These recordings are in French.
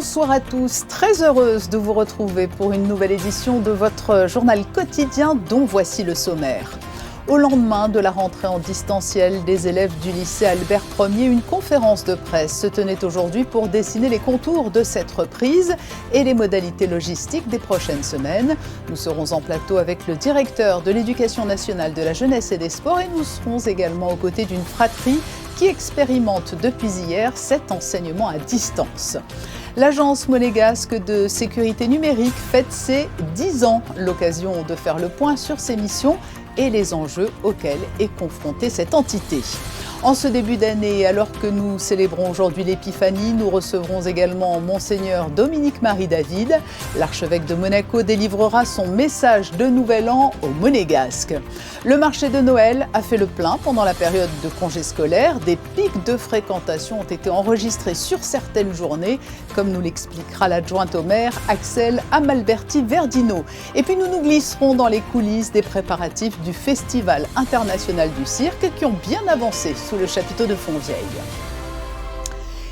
Bonsoir à tous, très heureuse de vous retrouver pour une nouvelle édition de votre journal quotidien dont voici le sommaire. Au lendemain de la rentrée en distanciel des élèves du lycée Albert Ier, une conférence de presse se tenait aujourd'hui pour dessiner les contours de cette reprise et les modalités logistiques des prochaines semaines. Nous serons en plateau avec le directeur de l'Éducation nationale de la jeunesse et des sports et nous serons également aux côtés d'une fratrie qui expérimente depuis hier cet enseignement à distance. L'agence monégasque de sécurité numérique fête ses 10 ans, l'occasion de faire le point sur ses missions et les enjeux auxquels est confrontée cette entité. En ce début d'année, alors que nous célébrons aujourd'hui l'Épiphanie, nous recevrons également Monseigneur Dominique-Marie David. L'archevêque de Monaco délivrera son message de Nouvel An aux Monégasques. Le marché de Noël a fait le plein pendant la période de congé scolaire. Des pics de fréquentation ont été enregistrés sur certaines journées, comme nous l'expliquera l'adjointe au maire Axel Amalberti-Verdino. Et puis nous nous glisserons dans les coulisses des préparatifs du Festival international du cirque qui ont bien avancé sous le chapiteau de Fontvieille.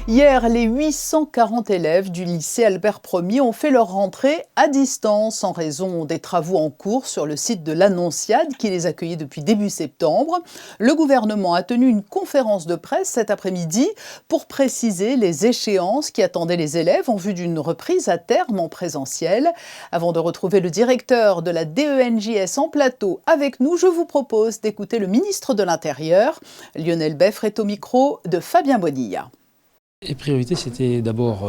Hier, les 840 élèves du lycée Albert Ier ont fait leur rentrée à distance en raison des travaux en cours sur le site de l'Annonciade qui les accueillait depuis début septembre. Le gouvernement a tenu une conférence de presse cet après-midi pour préciser les échéances qui attendaient les élèves en vue d'une reprise à terme en présentiel. Avant de retrouver le directeur de la DENJS en plateau avec nous, je vous propose d'écouter le ministre de l'Intérieur. Lionel Beffre est au micro de Fabien Bonilla. Les priorités, c'était d'abord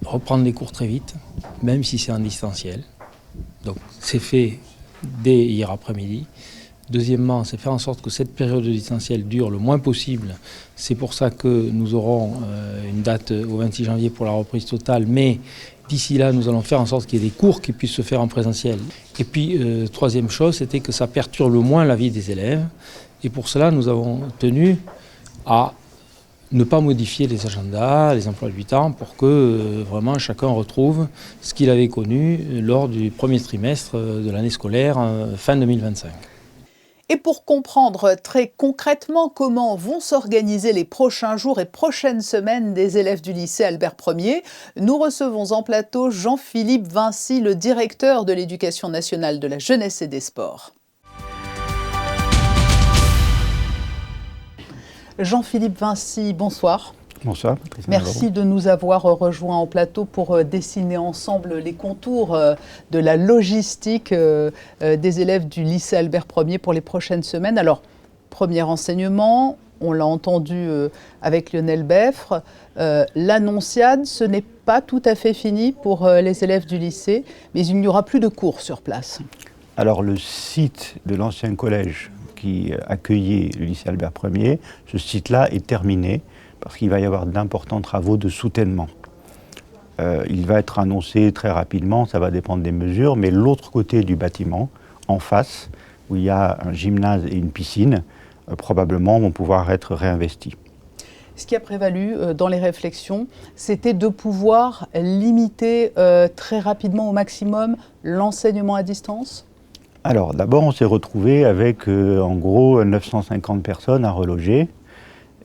reprendre les cours très vite, même si c'est en distanciel. Donc c'est fait dès hier après-midi. Deuxièmement, c'est faire en sorte que cette période de distanciel dure le moins possible. C'est pour ça que nous aurons une date au 26 janvier pour la reprise totale, mais d'ici là, nous allons faire en sorte qu'il y ait des cours qui puissent se faire en présentiel. Et puis, troisième chose, c'était que ça perturbe le moins la vie des élèves. Et pour cela, nous avons tenu à ne pas modifier les agendas, les emplois du temps, pour que vraiment chacun retrouve ce qu'il avait connu lors du premier trimestre de l'année scolaire fin 2025. Et pour comprendre très concrètement comment vont s'organiser les prochains jours et prochaines semaines des élèves du lycée Albert Ier, nous recevons en plateau Jean-Philippe Vinci, le directeur de l'Éducation nationale de la jeunesse et des sports. Jean-Philippe Vinci, bonsoir. Bonsoir. Merci de nous avoir rejoints en plateau pour dessiner ensemble les contours de la logistique des élèves du lycée Albert Ier pour les prochaines semaines. Alors, premier enseignement, on l'a entendu avec Lionel Beffre, l'Annonciade, ce n'est pas tout à fait fini pour les élèves du lycée, mais il n'y aura plus de cours sur place. Alors, le site de l'ancien collège qui accueillait le lycée Albert Ier, ce site-là est terminé parce qu'il va y avoir d'importants travaux de soutènement. Il va être annoncé très rapidement, ça va dépendre des mesures, mais l'autre côté du bâtiment, en face, où il y a un gymnase et une piscine, probablement vont pouvoir être réinvestis. Ce qui a prévalu dans les réflexions, c'était de pouvoir limiter très rapidement au maximum l'enseignement à distance ? Alors, d'abord, on s'est retrouvé avec, en gros, 950 personnes à reloger.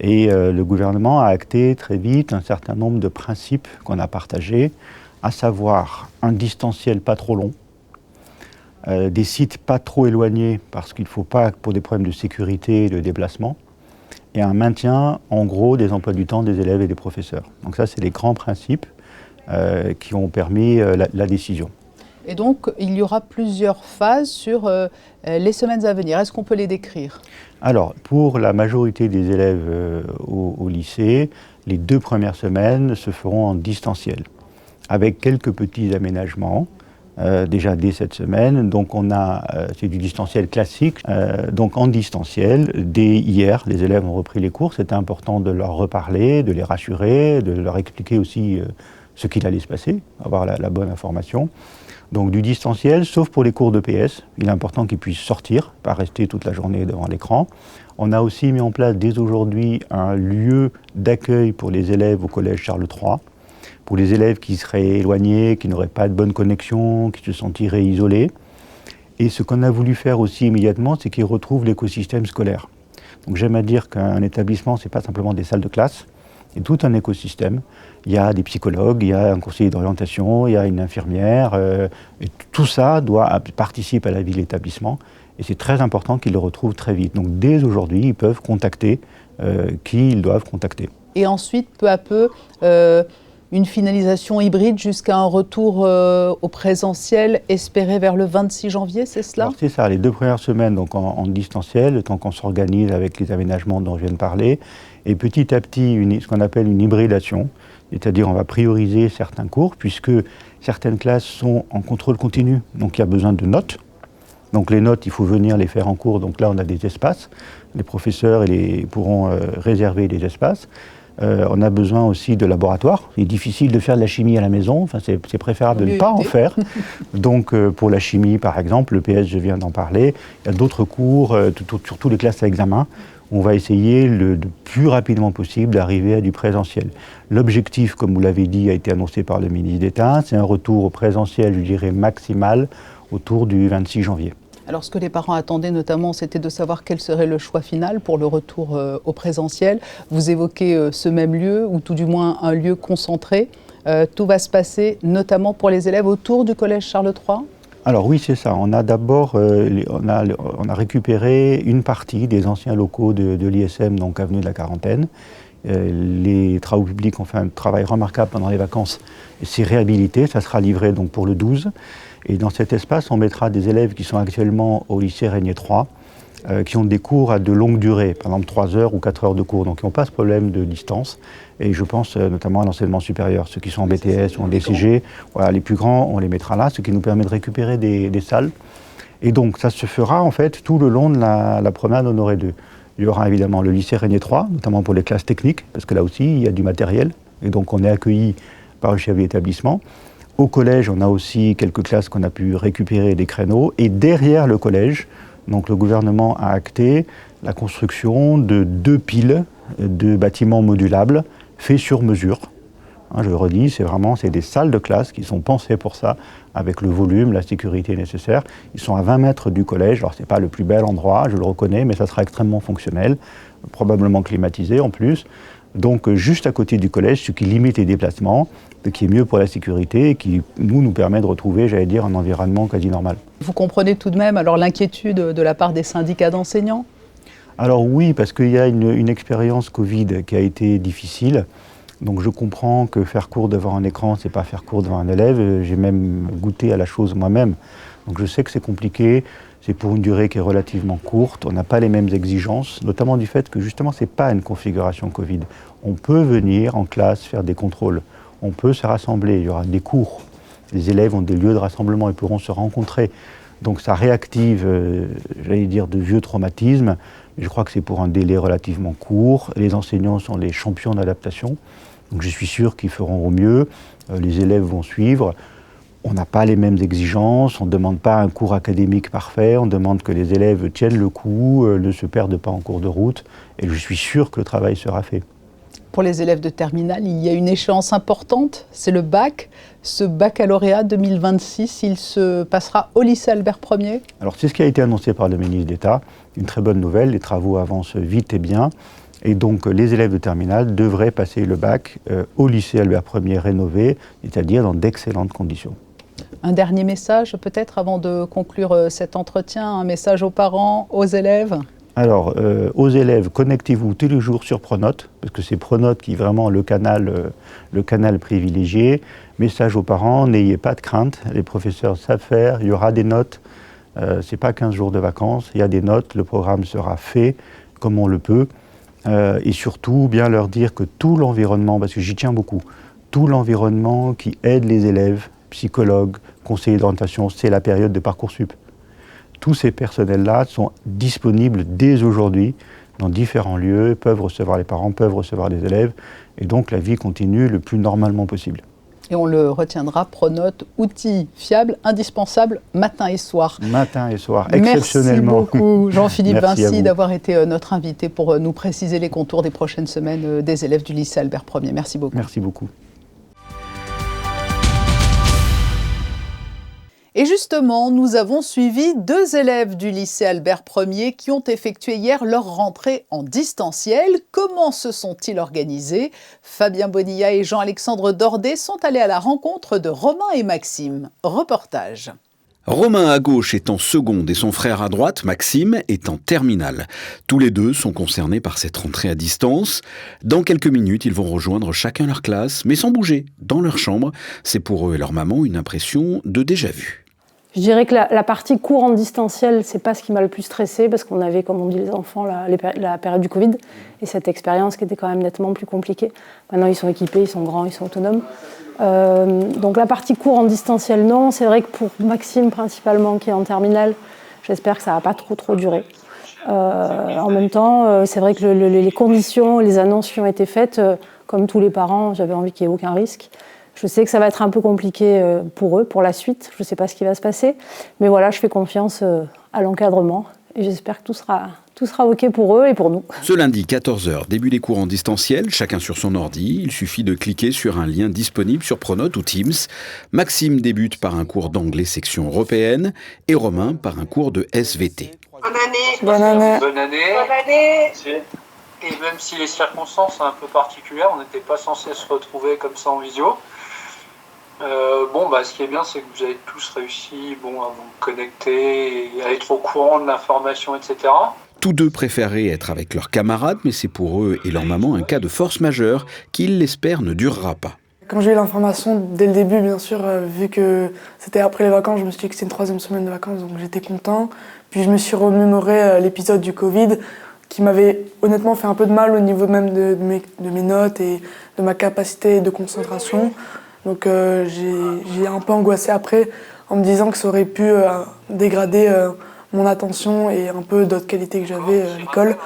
Et le gouvernement a acté très vite un certain nombre de principes qu'on a partagés, à savoir un distanciel pas trop long, des sites pas trop éloignés, parce qu'il ne faut pas, pour des problèmes de sécurité et de déplacement, et un maintien, en gros, des emplois du temps des élèves et des professeurs. Donc ça, c'est les grands principes qui ont permis la décision. Et donc, il y aura plusieurs phases sur les semaines à venir. Est-ce qu'on peut les décrire ? Alors, pour la majorité des élèves au lycée, les 2 premières semaines se feront en distanciel, avec quelques petits aménagements, déjà dès cette semaine. Donc, c'est du distanciel classique. Donc, en distanciel, dès hier, les élèves ont repris les cours. C'était important de leur reparler, de les rassurer, de leur expliquer aussi ce qu'il allait se passer, avoir la bonne information. Donc du distanciel, sauf pour les cours de PS. Il est important qu'ils puissent sortir, pas rester toute la journée devant l'écran. On a aussi mis en place dès aujourd'hui un lieu d'accueil pour les élèves au collège Charles III, pour les élèves qui seraient éloignés, qui n'auraient pas de bonne connexion, qui se sentiraient isolés. Et ce qu'on a voulu faire aussi immédiatement, c'est qu'ils retrouvent l'écosystème scolaire. Donc j'aime à dire qu'un établissement, ce n'est pas simplement des salles de classe, et tout un écosystème. Il y a des psychologues, il y a un conseiller d'orientation, il y a une infirmière, et tout ça participe à la vie de l'établissement. Et c'est très important qu'ils le retrouvent très vite. Donc dès aujourd'hui, ils peuvent contacter qui ils doivent contacter. Et ensuite, peu à peu, une finalisation hybride jusqu'à un retour au présentiel espéré vers le 26 janvier, c'est cela? Alors, c'est ça, les 2 premières semaines donc en distanciel, le temps qu'on s'organise avec les aménagements dont je viens de parler, et petit à petit ce qu'on appelle une hybridation, c'est-à-dire on va prioriser certains cours puisque certaines classes sont en contrôle continu, donc il y a besoin de notes. Donc les notes, il faut venir les faire en cours, donc là on a des espaces, les professeurs pourront réserver des espaces. On a besoin aussi de laboratoires. Il est difficile de faire de la chimie à la maison, enfin, c'est préférable de ne pas en faire. Donc pour la chimie, par exemple, le PS, je viens d'en parler, il y a d'autres cours, surtout les classes à examen. On va essayer le plus rapidement possible d'arriver à du présentiel. L'objectif, comme vous l'avez dit, a été annoncé par le ministre d'État, c'est un retour au présentiel, je dirais, maximal autour du 26 janvier. Alors ce que les parents attendaient notamment, c'était de savoir quel serait le choix final pour le retour au présentiel. Vous évoquez ce même lieu, ou tout du moins un lieu concentré. Tout va se passer notamment pour les élèves autour du collège Charles III? Alors oui, c'est ça. On a d'abord on a récupéré une partie des anciens locaux de l'ISM, donc avenue de la Quarantaine. Les travaux publics ont fait un travail remarquable pendant les vacances. C'est réhabilité, ça sera livré donc pour le 12. Et dans cet espace, on mettra des élèves qui sont actuellement au lycée Régnier 3, qui ont des cours à de longue durée, par exemple 3 heures ou 4 heures de cours, donc qui n'ont pas ce problème de distance. Et je pense notamment à l'enseignement supérieur, ceux qui sont en BTS ou en DCG, voilà, les plus grands, on les mettra là, ce qui nous permet de récupérer des salles. Et donc ça se fera en fait tout le long de la promenade Honoré II. Il y aura évidemment le lycée Régnier 3, notamment pour les classes techniques, parce que là aussi il y a du matériel, et donc on est accueilli par le chef d'établissement. Au collège, on a aussi quelques classes qu'on a pu récupérer des créneaux. Et derrière le collège, donc le gouvernement a acté la construction de 2 piles de bâtiments modulables faits sur mesure. Hein, je le redis, c'est des salles de classe qui sont pensées pour ça, avec le volume, la sécurité nécessaire. Ils sont à 20 mètres du collège. Alors ce n'est pas le plus bel endroit, je le reconnais, mais ça sera extrêmement fonctionnel, probablement climatisé en plus. Donc juste à côté du collège, ce qui limite les déplacements, ce qui est mieux pour la sécurité et qui nous permet de retrouver, j'allais dire, un environnement quasi normal. Vous comprenez tout de même alors l'inquiétude de la part des syndicats d'enseignants? Alors oui, parce qu'il y a une expérience Covid qui a été difficile. Donc je comprends que faire cours devant un écran, c'est pas faire cours devant un élève. J'ai même goûté à la chose moi-même. Donc je sais que c'est compliqué. C'est pour une durée qui est relativement courte. On n'a pas les mêmes exigences, notamment du fait que justement, ce n'est pas une configuration Covid. On peut venir en classe faire des contrôles. On peut se rassembler. Il y aura des cours. Les élèves ont des lieux de rassemblement. Ils pourront se rencontrer. Donc ça réactive, j'allais dire, de vieux traumatismes. Je crois que c'est pour un délai relativement court. Les enseignants sont les champions d'adaptation. Donc je suis sûr qu'ils feront au mieux. Les élèves vont suivre. On n'a pas les mêmes exigences, on ne demande pas un cours académique parfait, on demande que les élèves tiennent le coup, ne se perdent pas en cours de route, et je suis sûr que le travail sera fait. Pour les élèves de terminale, il y a une échéance importante, c'est le bac. Ce baccalauréat 2026, il se passera au lycée Albert Ier? Alors c'est ce qui a été annoncé par le ministre d'État, une très bonne nouvelle, les travaux avancent vite et bien. Et donc les élèves de terminale devraient passer le bac au lycée Albert Ier rénové, c'est-à-dire dans d'excellentes conditions. Un dernier message peut-être avant de conclure cet entretien, un message aux parents, aux élèves? Alors, aux élèves, connectez-vous tous les jours sur Pronote, parce que c'est Pronote qui est vraiment le canal privilégié. Message aux parents, n'ayez pas de crainte, les professeurs savent faire, il y aura des notes. C'est pas 15 jours de vacances, il y a des notes, le programme sera fait comme on le peut. Et surtout, bien leur dire que tout l'environnement, parce que j'y tiens beaucoup, tout l'environnement qui aide les élèves, psychologues, conseillers d'orientation, c'est la période de Parcoursup. Tous ces personnels-là sont disponibles dès aujourd'hui dans différents lieux, peuvent recevoir les parents, peuvent recevoir les élèves, et donc la vie continue le plus normalement possible. Et on le retiendra, Pronote, outil fiable, indispensable, matin et soir. Matin et soir, exceptionnellement. Merci beaucoup Jean-Philippe Vincy d'avoir été notre invité pour nous préciser les contours des prochaines semaines des élèves du lycée Albert Ier. Merci beaucoup. Merci beaucoup. Et justement, nous avons suivi 2 élèves du lycée Albert Ier qui ont effectué hier leur rentrée en distanciel. Comment se sont-ils organisés? Fabien Bonilla et Jean-Alexandre Dordet sont allés à la rencontre de Romain et Maxime. Reportage. Romain à gauche est en seconde et son frère à droite, Maxime, est en terminale. Tous les deux sont concernés par cette rentrée à distance. Dans quelques minutes, ils vont rejoindre chacun leur classe, mais sans bouger, dans leur chambre. C'est pour eux et leur maman une impression de déjà-vu. Je dirais que la partie cours en distanciel, c'est pas ce qui m'a le plus stressé parce qu'on avait, comme on dit les enfants, la période du Covid et cette expérience qui était quand même nettement plus compliquée. Maintenant, ils sont équipés, ils sont grands, ils sont autonomes. Donc la partie cours en distanciel, non. C'est vrai que pour Maxime principalement, qui est en terminale, j'espère que ça va pas trop durer. En même temps, c'est vrai que les conditions, les annonces qui ont été faites, comme tous les parents, j'avais envie qu'il n'y ait aucun risque. Je sais que ça va être un peu compliqué pour eux, pour la suite. Je ne sais pas ce qui va se passer. Mais voilà, je fais confiance à l'encadrement. Et j'espère que tout sera OK pour eux et pour nous. Ce lundi, 14h, début des cours en distanciel, chacun sur son ordi. Il suffit de cliquer sur un lien disponible sur Pronote ou Teams. Maxime débute par un cours d'anglais section européenne et Romain par un cours de SVT. Bonne année. Bonne année. Bonne année. Bonne année. Et même si les circonstances sont un peu particulières, on n'était pas censé se retrouver comme ça en visio. Ce qui est bien, c'est que vous avez tous réussi à vous connecter et à être au courant de l'information, etc. Tous deux préféreraient être avec leurs camarades, mais c'est pour eux et leur maman un cas de force majeure qui, ils l'espèrent, ne durera pas. Quand j'ai eu l'information dès le début, bien sûr, vu que c'était après les vacances, je me suis dit que c'était une 3e semaine de vacances, donc j'étais content. Puis je me suis remémoré l'épisode du Covid, qui m'avait honnêtement fait un peu de mal au niveau même de mes notes et de ma capacité de concentration. Donc j'ai un peu angoissé après en me disant que ça aurait pu dégrader mon attention et un peu d'autres qualités que j'avais à l'école.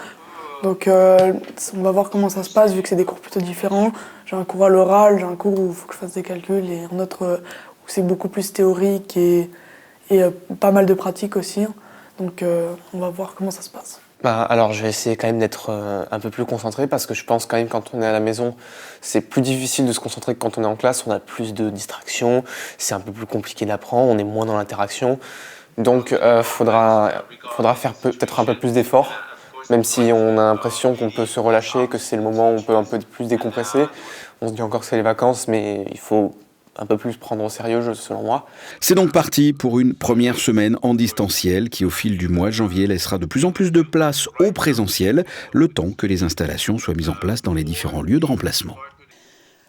Donc on va voir comment ça se passe vu que c'est des cours plutôt différents. J'ai un cours à l'oral, j'ai un cours où il faut que je fasse des calculs et un autre où c'est beaucoup plus théorique et pas mal de pratique aussi. Donc on va voir comment ça se passe. Alors je vais essayer quand même d'être un peu plus concentré parce que je pense quand même quand on est à la maison, c'est plus difficile de se concentrer que quand on est en classe, on a plus de distractions, c'est un peu plus compliqué d'apprendre, on est moins dans l'interaction. Donc faudra faire peut-être un peu plus d'efforts, même si on a l'impression qu'on peut se relâcher, que c'est le moment où on peut un peu plus décompresser. On se dit encore que c'est les vacances, mais il faut un peu plus prendre au sérieux, selon moi. C'est donc parti pour une première semaine en distanciel qui, au fil du mois de janvier, laissera de plus en plus de place au présentiel, le temps que les installations soient mises en place dans les différents lieux de remplacement.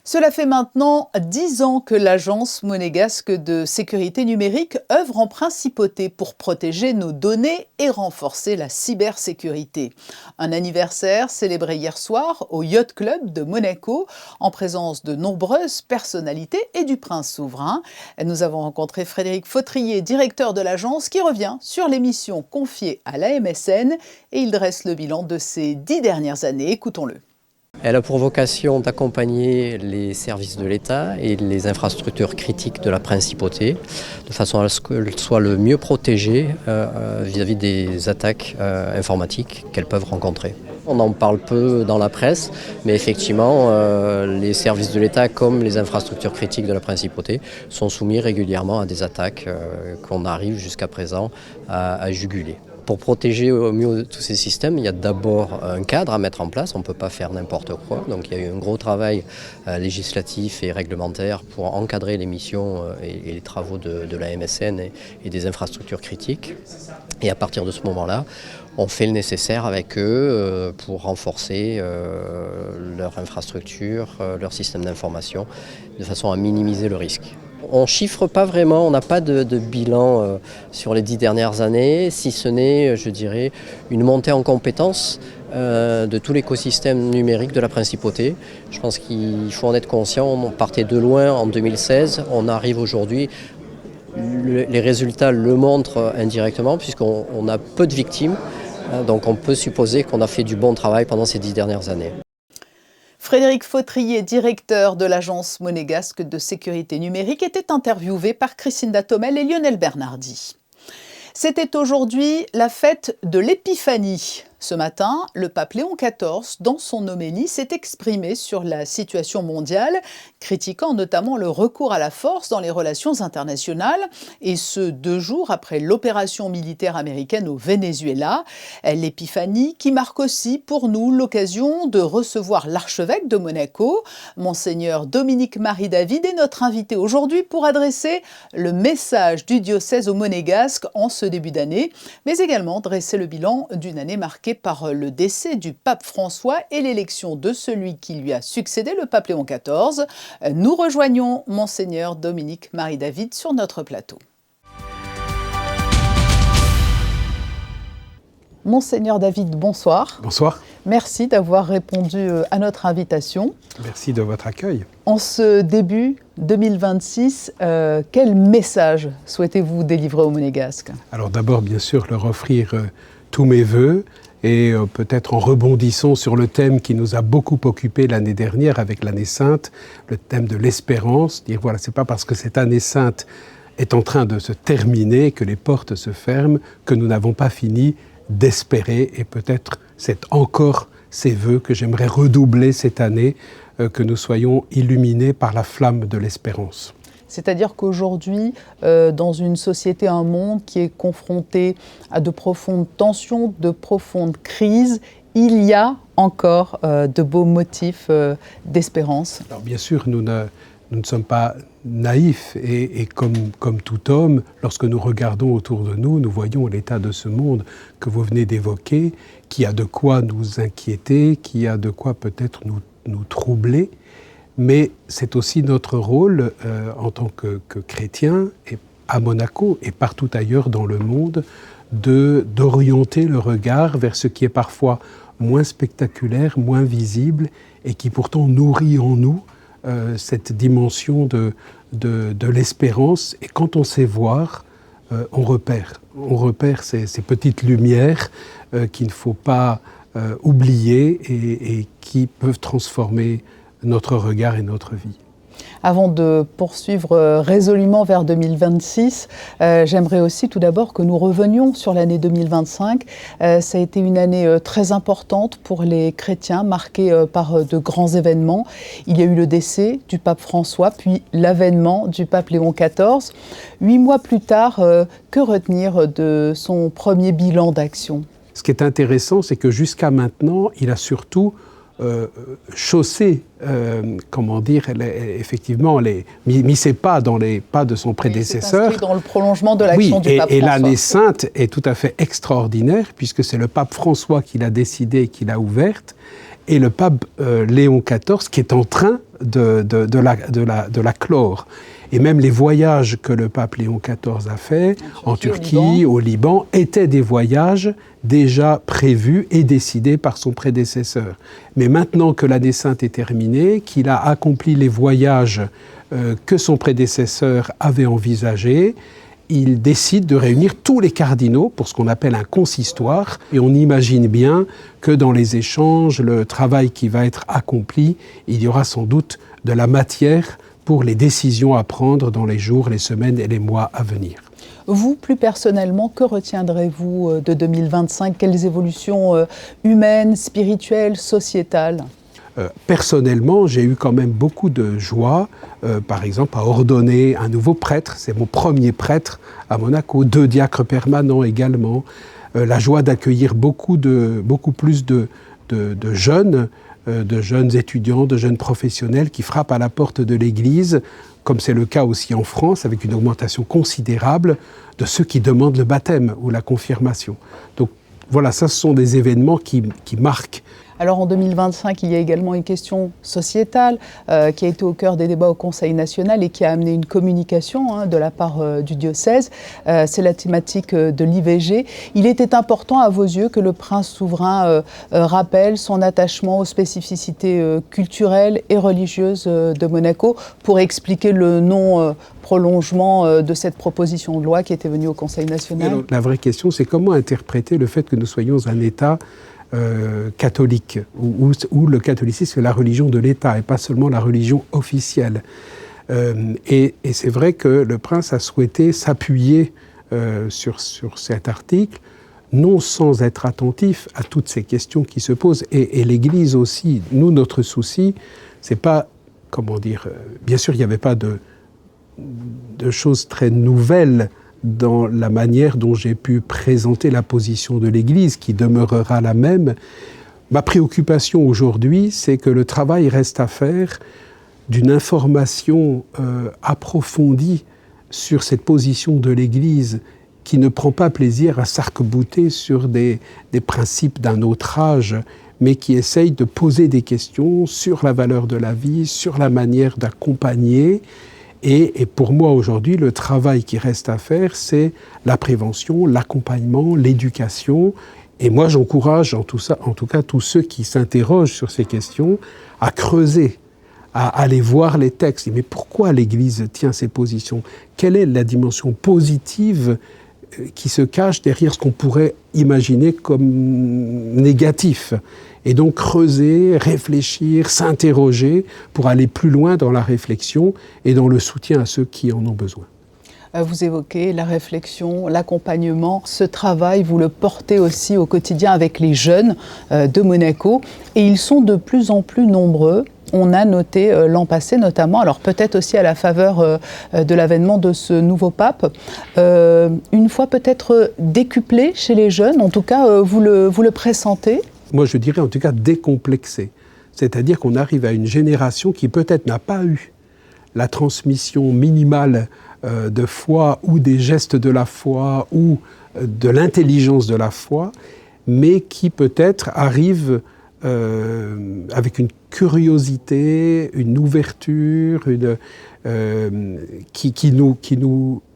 Cela fait maintenant 10 ans que l'Agence monégasque de sécurité numérique œuvre en principauté pour protéger nos données et renforcer la cybersécurité. Un anniversaire célébré hier soir au Yacht Club de Monaco en présence de nombreuses personnalités et du prince souverain. Nous avons rencontré Frédéric Fautrier, directeur de l'agence, qui revient sur les missions confiées à la MSN et il dresse le bilan de ces 10 dernières années. Écoutons-le. Elle a pour vocation d'accompagner les services de l'État et les infrastructures critiques de la principauté de façon à ce qu'elles soient le mieux protégées vis-à-vis des attaques informatiques qu'elles peuvent rencontrer. On en parle peu dans la presse, mais effectivement, les services de l'État comme les infrastructures critiques de la principauté sont soumis régulièrement à des attaques qu'on arrive jusqu'à présent à juguler. Pour protéger au mieux tous ces systèmes, il y a d'abord un cadre à mettre en place, on ne peut pas faire n'importe quoi. Donc il y a eu un gros travail législatif et réglementaire pour encadrer les missions et les travaux de la MSN et des infrastructures critiques. Et à partir de ce moment-là, on fait le nécessaire avec eux pour renforcer leur infrastructure, leur système d'information, de façon à minimiser le risque. On ne chiffre pas vraiment, on n'a pas de bilan sur les 10 dernières années, si ce n'est, je dirais, une montée en compétences de tout l'écosystème numérique de la principauté. Je pense qu'il faut en être conscient, on partait de loin en 2016, on arrive aujourd'hui, les résultats le montrent indirectement puisqu'on a peu de victimes, donc on peut supposer qu'on a fait du bon travail pendant ces 10 dernières années. Frédéric Fautrier, directeur de l'Agence monégasque de sécurité numérique, était interviewé par Christine Datomel et Lionel Bernardi. C'était aujourd'hui la fête de l'Épiphanie. Ce matin, le pape Léon XIV, dans son homélie, s'est exprimé sur la situation mondiale, critiquant notamment le recours à la force dans les relations internationales, et ce 2 jours après l'opération militaire américaine au Venezuela. L'épiphanie qui marque aussi pour nous l'occasion de recevoir l'archevêque de Monaco, Monseigneur Dominique-Marie David, est notre invité aujourd'hui pour adresser le message du diocèse au Monégasque en ce début d'année, mais également dresser le bilan d'une année marquée par le décès du pape François et l'élection de celui qui lui a succédé, le pape Léon XIV. Nous rejoignons Monseigneur Dominique-Marie David sur notre plateau. Monseigneur David, bonsoir. Bonsoir. Merci d'avoir répondu à notre invitation. Merci de votre accueil. En ce début 2026, quel message souhaitez-vous délivrer aux Monégasques ? Alors d'abord, bien sûr, leur offrir tous mes vœux et peut-être en rebondissant sur le thème qui nous a beaucoup occupé l'année dernière avec l'année sainte, le thème de l'espérance. Dire voilà, c'est pas parce que cette année sainte est en train de se terminer que les portes se ferment, que nous n'avons pas fini d'espérer, et peut-être c'est encore ces vœux que j'aimerais redoubler cette année, que nous soyons illuminés par la flamme de l'espérance. C'est-à-dire qu'aujourd'hui, dans une société, un monde qui est confronté à de profondes tensions, de profondes crises, il y a encore de beaux motifs d'espérance. Alors bien sûr, nous ne sommes pas naïfs et comme tout homme, lorsque nous regardons autour de nous, nous voyons l'état de ce monde que vous venez d'évoquer, qui a de quoi nous inquiéter, qui a de quoi peut-être nous troubler, mais c'est aussi notre rôle en tant que chrétiens, et à Monaco et partout ailleurs dans le monde, d'orienter le regard vers ce qui est parfois moins spectaculaire, moins visible, et qui pourtant nourrit en nous cette dimension de l'espérance. Et quand on sait voir, on repère ces petites lumières qu'il ne faut pas oublier et qui peuvent transformer notre regard et notre vie. Avant de poursuivre résolument vers 2026, j'aimerais aussi tout d'abord que nous revenions sur l'année 2025. Ça a été une année très importante pour les chrétiens, marquée par de grands événements. Il y a eu le décès du pape François, puis l'avènement du pape Léon XIV. 8 mois plus tard, que retenir de son premier bilan d'action ? Ce qui est intéressant, c'est que jusqu'à maintenant, il a surtout chaussé, effectivement, mis ses pas dans les pas de son prédécesseur. C'est dans le prolongement de l'action du pape François. Et l'année sainte est tout à fait extraordinaire, puisque c'est le pape François qui l'a décidée, qui l'a ouverte, et le pape Léon XIV qui est en train de la clore. Et même les voyages que le pape Léon XIV a faits en Turquie, au Liban, étaient des voyages déjà prévus et décidés par son prédécesseur. Mais maintenant que l'année sainte est terminée, qu'il a accompli les voyages que son prédécesseur avait envisagés, il décide de réunir tous les cardinaux pour ce qu'on appelle un consistoire. Et on imagine bien que dans les échanges, le travail qui va être accompli, il y aura sans doute de la matière pour les décisions à prendre dans les jours, les semaines et les mois à venir. Vous, plus personnellement, que retiendrez-vous de 2025 ? Quelles évolutions humaines, spirituelles, sociétales ? Personnellement, j'ai eu quand même beaucoup de joie, par exemple, à ordonner un nouveau prêtre. C'est mon premier prêtre à Monaco, 2 diacres permanents également. La joie d'accueillir beaucoup plus de jeunes étudiants, de jeunes professionnels qui frappent à la porte de l'Église, comme c'est le cas aussi en France, avec une augmentation considérable de ceux qui demandent le baptême ou la confirmation. Donc voilà, ça ce sont des événements qui marquent. Alors en 2025, il y a également une question sociétale qui a été au cœur des débats au Conseil national et qui a amené une communication de la part du diocèse. C'est la thématique de l'IVG. Il était important à vos yeux que le prince souverain rappelle son attachement aux spécificités culturelles et religieuses de Monaco pour expliquer le non-prolongement de cette proposition de loi qui était venue au Conseil national. Alors, la vraie question, c'est comment interpréter le fait que nous soyons un État catholique, où le catholicisme est la religion de l'État et pas seulement la religion officielle. Et c'est vrai que le prince a souhaité s'appuyer sur cet article, non sans être attentif à toutes ces questions qui se posent. Et l'Église aussi, nous, notre souci, c'est pas, comment dire, bien sûr, il n'y avait pas de choses très nouvelles dans la manière dont j'ai pu présenter la position de l'Église, qui demeurera la même. Ma préoccupation aujourd'hui, c'est que le travail reste à faire d'une information approfondie sur cette position de l'Église, qui ne prend pas plaisir à s'arc-bouter sur des principes d'un autre âge, mais qui essaye de poser des questions sur la valeur de la vie, sur la manière d'accompagner. Et pour moi, aujourd'hui, le travail qui reste à faire, c'est la prévention, l'accompagnement, l'éducation. Et moi, j'encourage en tout cas tous ceux qui s'interrogent sur ces questions à creuser, à aller voir les textes. Mais pourquoi l'Église tient ces positions ? Quelle est la dimension positive qui se cache derrière ce qu'on pourrait imaginer comme négatif? Et donc creuser, réfléchir, s'interroger pour aller plus loin dans la réflexion et dans le soutien à ceux qui en ont besoin. Vous évoquez la réflexion, l'accompagnement. Ce travail, vous le portez aussi au quotidien avec les jeunes de Monaco. Et ils sont de plus en plus nombreux. On a noté l'an passé notamment, alors peut-être aussi à la faveur de l'avènement de ce nouveau pape, une fois peut-être décuplé chez les jeunes. En tout cas, vous le pressentez ? Moi, je dirais en tout cas décomplexé. C'est-à-dire qu'on arrive à une génération qui peut-être n'a pas eu la transmission minimale de foi ou des gestes de la foi ou de l'intelligence de la foi, mais qui peut-être arrive avec une curiosité, une ouverture,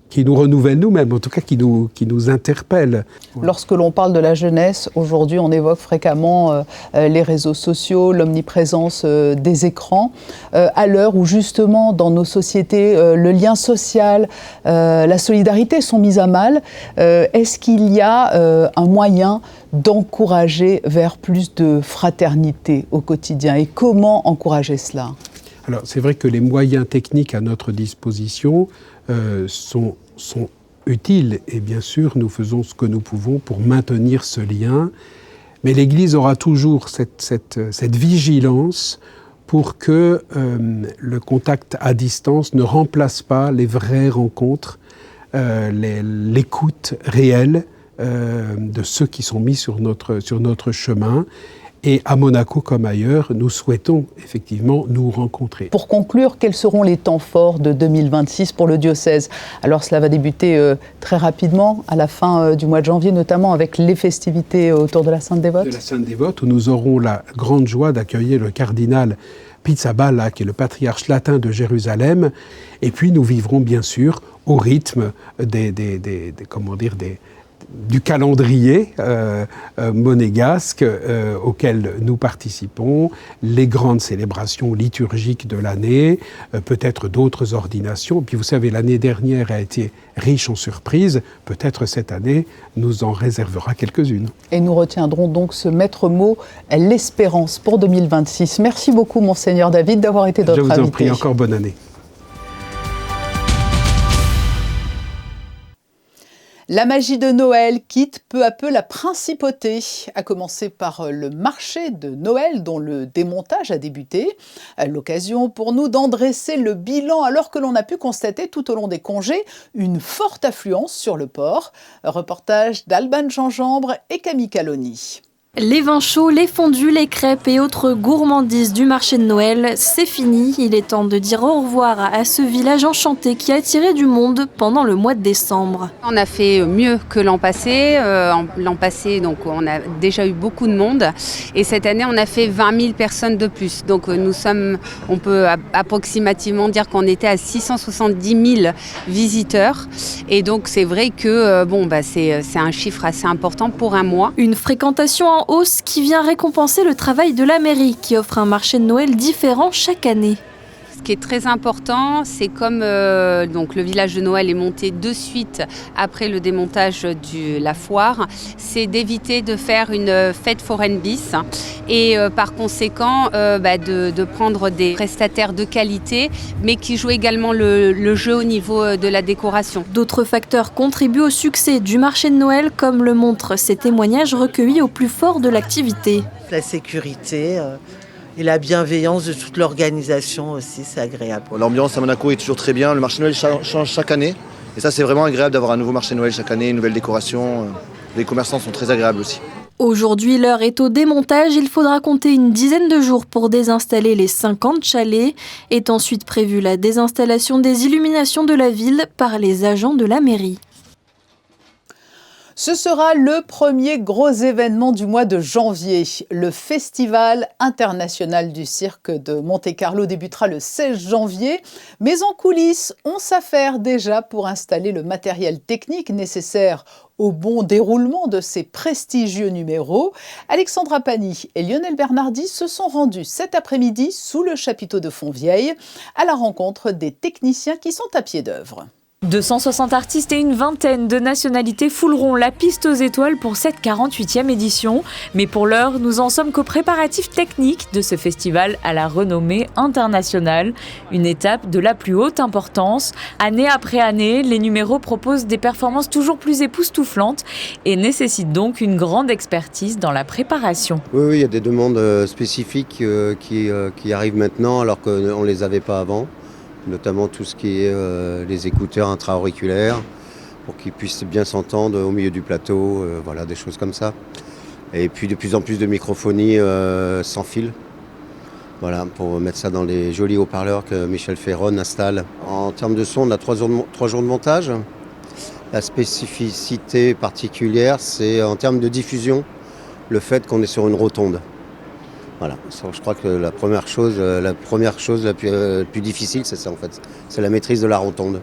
qui nous renouvelle nous-mêmes, en tout cas qui nous interpelle. Lorsque l'on parle de la jeunesse, aujourd'hui on évoque fréquemment les réseaux sociaux, l'omniprésence des écrans, à l'heure où justement dans nos sociétés le lien social, la solidarité sont mis à mal. Est-ce qu'il y a un moyen d'encourager vers plus de fraternité au quotidien et comment encourager cela ? Alors c'est vrai que les moyens techniques à notre disposition sont utiles et bien sûr nous faisons ce que nous pouvons pour maintenir ce lien, mais l'Église aura toujours cette vigilance pour que le contact à distance ne remplace pas les vraies rencontres, l'écoute réelle de ceux qui sont mis sur notre chemin. Et à Monaco comme ailleurs, nous souhaitons effectivement nous rencontrer. Pour conclure, quels seront les temps forts de 2026 pour le diocèse ? Alors cela va débuter très rapidement, à la fin du mois de janvier, notamment avec les festivités autour de la Sainte Dévote. De la Sainte Dévote, où nous aurons la grande joie d'accueillir le cardinal Pizzaballa, qui est le patriarche latin de Jérusalem. Et puis nous vivrons bien sûr au rythme du calendrier monégasque auquel nous participons, les grandes célébrations liturgiques de l'année, peut-être d'autres ordinations. Puis vous savez, l'année dernière a été riche en surprises, peut-être cette année nous en réservera quelques-unes. Et nous retiendrons donc ce maître mot, l'espérance pour 2026. Merci beaucoup, Monseigneur David, d'avoir été notre invité. Je vous en prie, encore bonne année. La magie de Noël quitte peu à peu la principauté, à commencer par le marché de Noël dont le démontage a débuté. L'occasion pour nous d'en dresser le bilan alors que l'on a pu constater tout au long des congés une forte affluence sur le port. Reportage d'Alban Gingembre et Camille Caloni. Les vins chauds, les fondus, les crêpes et autres gourmandises du marché de Noël, c'est fini. Il est temps de dire au revoir à ce village enchanté qui a attiré du monde pendant le mois de décembre. On a fait mieux que l'an passé. L'an passé, donc, on a déjà eu beaucoup de monde. Et cette année, on a fait 20 000 personnes de plus. Donc on peut approximativement dire qu'on était à 670 000 visiteurs. Et donc c'est vrai que c'est un chiffre assez important pour un mois. Une fréquentation en hausse qui vient récompenser le travail de la mairie qui offre un marché de Noël différent chaque année. Ce qui est très important, c'est comme donc le village de Noël est monté de suite après le démontage de la foire, c'est d'éviter de faire une fête foraine bis et par conséquent de prendre des prestataires de qualité mais qui jouent également le jeu au niveau de la décoration. D'autres facteurs contribuent au succès du marché de Noël, comme le montrent ces témoignages recueillis au plus fort de l'activité. La sécurité et la bienveillance de toute l'organisation aussi, c'est agréable. L'ambiance à Monaco est toujours très bien, le marché de Noël change chaque année. Et ça, c'est vraiment agréable d'avoir un nouveau marché de Noël chaque année, une nouvelle décoration. Les commerçants sont très agréables aussi. Aujourd'hui, l'heure est au démontage. Il faudra compter une dizaine de jours pour désinstaller les 50 chalets. Est ensuite prévue la désinstallation des illuminations de la ville par les agents de la mairie. Ce sera le premier gros événement du mois de janvier. Le Festival international du cirque de Monte-Carlo débutera le 16 janvier. Mais en coulisses, on s'affaire déjà pour installer le matériel technique nécessaire au bon déroulement de ces prestigieux numéros. Alexandra Pani et Lionel Bernardi se sont rendus cet après-midi sous le chapiteau de Fontvieille à la rencontre des techniciens qui sont à pied d'œuvre. 260 artistes et une vingtaine de nationalités fouleront la piste aux étoiles pour cette 48e édition. Mais pour l'heure, nous en sommes qu'aux préparatifs techniques de ce festival à la renommée internationale. Une étape de la plus haute importance. Année après année, les numéros proposent des performances toujours plus époustouflantes et nécessitent donc une grande expertise dans la préparation. Oui, il y a des demandes spécifiques qui arrivent maintenant alors qu'on ne les avait pas avant. Notamment tout ce qui est les écouteurs intra-auriculaires pour qu'ils puissent bien s'entendre au milieu du plateau, voilà, des choses comme ça. Et puis de plus en plus de microphonie sans fil, voilà, pour mettre ça dans les jolis haut-parleurs que Michel Ferron installe. En termes de son, on a 3 jours de montage. La spécificité particulière, c'est en termes de diffusion, le fait qu'on est sur une rotonde. Voilà, je crois que la première chose la plus difficile, c'est ça en fait. C'est la maîtrise de la rotonde.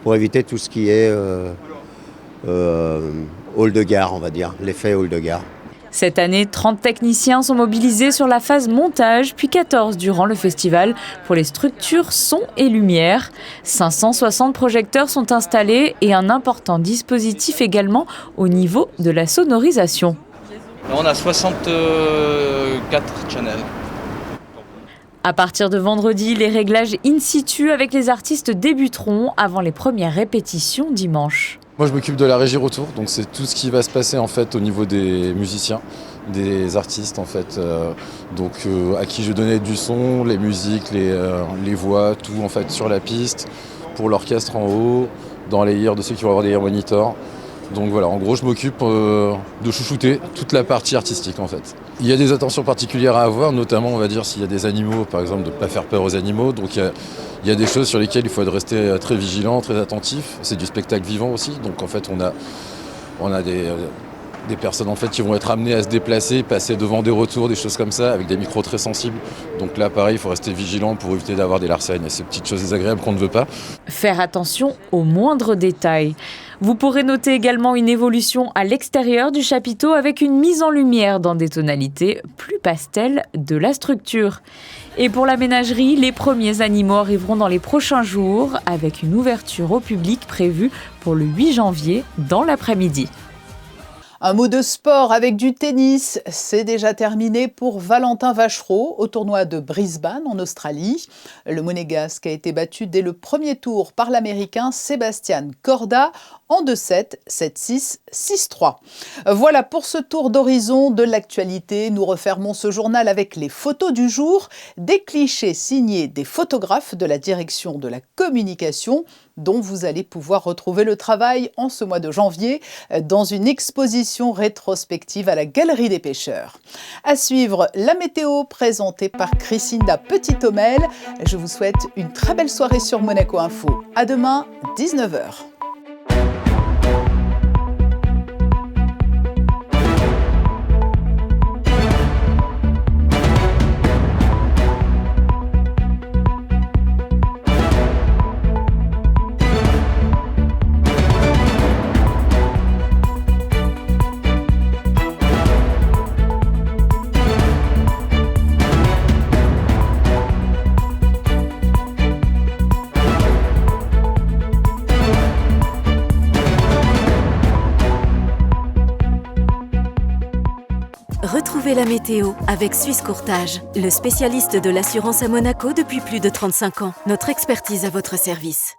Pour éviter tout ce qui est hall de gare, on va dire, l'effet hall de gare. Cette année, 30 techniciens sont mobilisés sur la phase montage, puis 14 durant le festival pour les structures son et lumière. 560 projecteurs sont installés et un important dispositif également au niveau de la sonorisation. On a 64 channels. À partir de vendredi, les réglages in situ avec les artistes débuteront avant les premières répétitions dimanche. Moi je m'occupe de la régie retour, donc c'est tout ce qui va se passer en fait au niveau des musiciens, des artistes en fait, à qui je donnais du son, les musiques, les voix, tout en fait sur la piste, pour l'orchestre en haut, dans les ears de ceux qui vont avoir des ear monitors. Donc voilà, en gros, je m'occupe de chouchouter toute la partie artistique en fait. Il y a des attentions particulières à avoir, notamment on va dire s'il y a des animaux, par exemple de ne pas faire peur aux animaux. Donc il y a des choses sur lesquelles il faut rester très vigilant, très attentif. C'est du spectacle vivant aussi, donc en fait on a des personnes en fait qui vont être amenées à se déplacer, passer devant des retours, des choses comme ça, avec des micros très sensibles. Donc là pareil, il faut rester vigilant pour éviter d'avoir des larcènes et ces petites choses désagréables qu'on ne veut pas. Faire attention aux moindres détails. Vous pourrez noter également une évolution à l'extérieur du chapiteau avec une mise en lumière dans des tonalités plus pastel de la structure. Et pour la ménagerie, les premiers animaux arriveront dans les prochains jours avec une ouverture au public prévue pour le 8 janvier dans l'après-midi. Un mot de sport avec du tennis. C'est déjà terminé pour Valentin Vachereau au tournoi de Brisbane en Australie. Le Monégasque a été battu dès le premier tour par l'Américain Sebastian Corda en 2-7, 7-6, 6-3. Voilà pour ce tour d'horizon de l'actualité. Nous refermons ce journal avec les photos du jour, des clichés signés des photographes de la direction de la communication dont vous allez pouvoir retrouver le travail en ce mois de janvier dans une exposition rétrospective à la Galerie des Pêcheurs. À suivre, la météo présentée par Christinda Petit-Homel. Je vous souhaite une très belle soirée sur Monaco Info. À demain, 19h. Retrouvez la météo avec Suisse Courtage, le spécialiste de l'assurance à Monaco depuis plus de 35 ans. Notre expertise à votre service.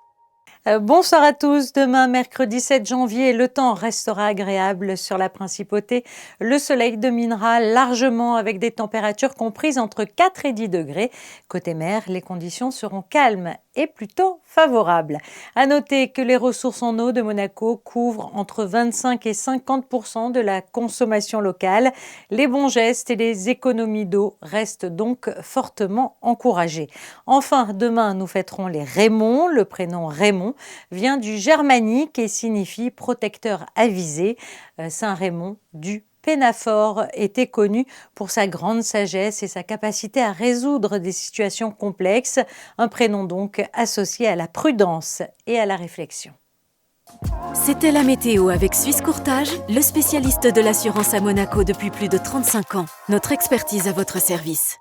Bonsoir à tous. Demain, mercredi 7 janvier, le temps restera agréable sur la Principauté. Le soleil dominera largement avec des températures comprises entre 4 et 10 degrés. Côté mer, les conditions seront calmes et plutôt favorables. À noter que les ressources en eau de Monaco couvrent entre 25 et 50% de la consommation locale. Les bons gestes et les économies d'eau restent donc fortement encouragés. Enfin, demain, nous fêterons les Raymond. Le prénom Raymond vient du germanique et signifie protecteur avisé. Saint Raymond du Pénaphore était connu pour sa grande sagesse et sa capacité à résoudre des situations complexes, un prénom donc associé à la prudence et à la réflexion. C'était la météo avec Suisse Courtage, le spécialiste de l'assurance à Monaco depuis plus de 35 ans. Notre expertise à votre service.